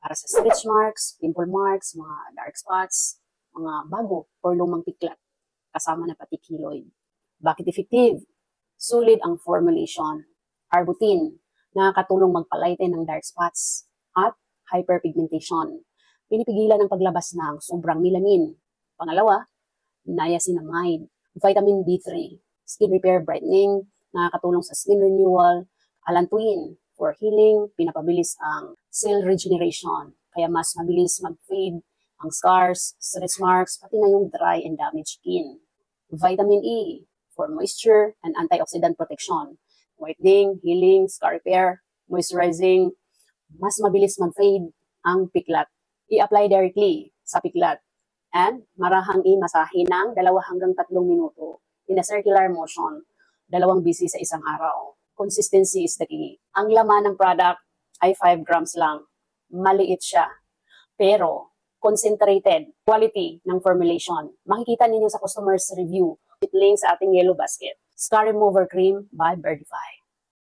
para sa stretch marks, pimple marks, mga dark spots, mga bago or lumang piklat, kasama na pati keloid. Bakit effective? Sulit ang formulation. Arbutin, nakakatulong magpalighten ng dark spots at hyperpigmentation. Pinipigilan ang paglabas ng sobrang melanin. Pangalawa, niacinamide, vitamin B3, skin repair brightening, nakakatulong sa skin renewal, allantoin, for healing, pinapabilis ang cell regeneration, kaya mas mabilis mag-fade ang scars, stretch marks, pati na yung dry and damaged skin. Vitamin E, for moisture and antioxidant protection, whitening, healing, scar repair, moisturizing, mas mabilis mag-fade ang piklat. I-apply directly sa piklat and marahang i-masahe ng 2 hanggang 3 minuto in a circular motion, 2 beses sa isang araw. Consistency is the key. Ang laman ng product ay 5 grams lang. Maliit siya. Pero concentrated quality ng formulation. Makikita ninyo sa customer's review. Link sa ating yellow basket. Scar Remover Cream by Birdify.